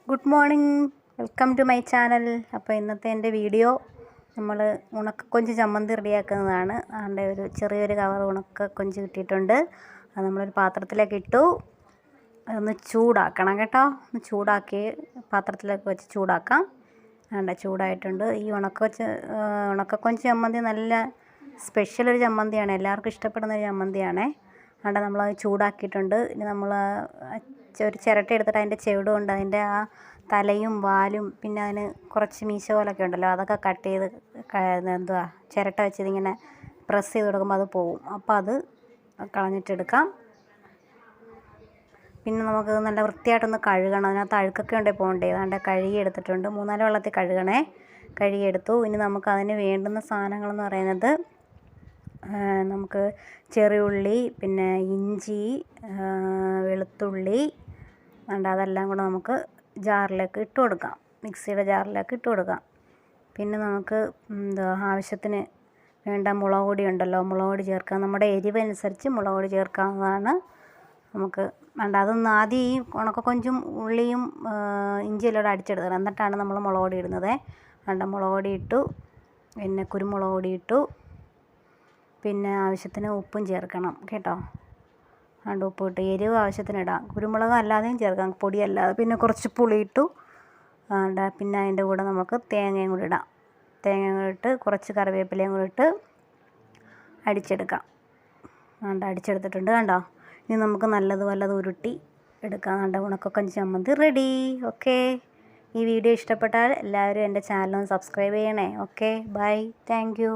Good morning, welcome to my channel. അപ്പോൾ ഇന്നത്തെ എൻ്റെ വീഡിയോ നമ്മൾ ഉണക്കക്കൊഞ്ച് ചമ്മന്തി റെഡിയാക്കുന്നതാണ്. അതിൻ്റെ ഒരു ചെറിയൊരു കവർ ഉണക്കക്കൊഞ്ച് കിട്ടിയിട്ടുണ്ട്. അത് നമ്മളൊരു പാത്രത്തിലേക്ക് ഇട്ടു. അതൊന്ന് ചൂടാക്കണം കേട്ടോ. ഒന്ന് ചൂടാക്കി പാത്രത്തിലേക്ക് വെച്ച് ചൂടാക്കാം. വേണ്ട, ചൂടായിട്ടുണ്ട്. ഈ ഉണക്കക്കൊഞ്ച് ചമ്മന്തി നല്ല സ്പെഷ്യൽ ഒരു ചമ്മന്തിയാണ്, എല്ലാവർക്കും ഇഷ്ടപ്പെടുന്ന ഒരു ചമ്മന്തിയാണേ. അവിടെ നമ്മളത് ചൂടാക്കിയിട്ടുണ്ട്. ഇനി നമ്മൾ ഒരു ചിരട്ട എടുത്തിട്ട് അതിൻ്റെ ചെവിട് കൊണ്ട് അതിൻ്റെ ആ തലയും വാലും പിന്നെ അതിന് കുറച്ച് മീശ പോലൊക്കെ ഉണ്ടല്ലോ, അതൊക്കെ കട്ട് ചെയ്ത് ചിരട്ട വെച്ച് ഇതിങ്ങനെ പ്രസ് ചെയ്ത് കൊടുക്കുമ്പോൾ അത് പോവും. അപ്പോൾ അത് കളഞ്ഞിട്ടെടുക്കാം. പിന്നെ നമുക്ക് നല്ല വൃത്തിയായിട്ടൊന്ന് കഴുകണം. അതിനകത്ത് അഴുക്കൊക്കെ ഉണ്ടെങ്കിൽ പോകണ്ടേ. അതുകൊണ്ട് കഴുകി എടുത്തിട്ടുണ്ട്. 3-4 വെള്ളത്തിൽ കഴുകണേ. കഴുകിയെടുത്തു. ഇനി നമുക്കതിന് വേണ്ടുന്ന സാധനങ്ങളെന്ന് പറയുന്നത് നമുക്ക് ചെറിയുള്ളി, പിന്നെ ഇഞ്ചി, വെളുത്തുള്ളി, അതെല്ലാം കൂടെ നമുക്ക് ജാറിലേക്ക് ഇട്ട് കൊടുക്കാം. മിക്സിയുടെ ജാറിലേക്ക് ഇട്ട് കൊടുക്കാം. പിന്നെ നമുക്ക് ആവശ്യത്തിന് വേണ്ട മുളക് പൊടി ഉണ്ടല്ലോ, മുളക് പൊടി ചേർക്കാം. നമ്മുടെ എരിവനുസരിച്ച് മുളക് പൊടി ചേർക്കാവുന്നതാണ്. നമുക്ക് അതൊന്ന് ആദ്യം ഈ ഉണക്കക്കൊഞ്ചും ഉള്ളിയും ഇഞ്ചിയെല്ലാം അടിച്ചെടുക്കണം. എന്നിട്ടാണ് നമ്മൾ മുളക് പൊടി ഇടുന്നത്. മുളക് പൊടി ഇട്ടു, പിന്നെ കുരുമുളക് പൊടി ഇട്ടു, പിന്നെ ആവശ്യത്തിന് ഉപ്പും ചേർക്കണം കേട്ടോ. ഉപ്പ് ഇട്ട് എരിവ് ആവശ്യത്തിന് ഇടാം. കുരുമുളക് അല്ലാതെയും ചേർക്കാം, പൊടിയല്ലാതെ. പിന്നെ കുറച്ച് പുളി ഇട്ടു. പിന്നെ അതിൻ്റെ കൂടെ നമുക്ക് തേങ്ങയും കൂടി ഇടാം. തേങ്ങയും കൂടി ഇട്ട് കുറച്ച് കറിവേപ്പിലയും കൂടി ഇട്ട് അടിച്ചെടുക്കാം. അടിച്ചെടുത്തിട്ടുണ്ട് കണ്ടോ. ഇനി നമുക്ക് നല്ലതുപോലെ അത് ഉരുട്ടി എടുക്കാം. ഉണക്കക്കൊഞ്ച് ചമ്മന്തി റെഡി. ഓക്കെ, ഈ വീഡിയോ ഇഷ്ടപ്പെട്ടാൽ എല്ലാവരും എൻ്റെ ചാനൽ ഒന്ന് സബ്സ്ക്രൈബ് ചെയ്യണേ. Okay, bye, thank U.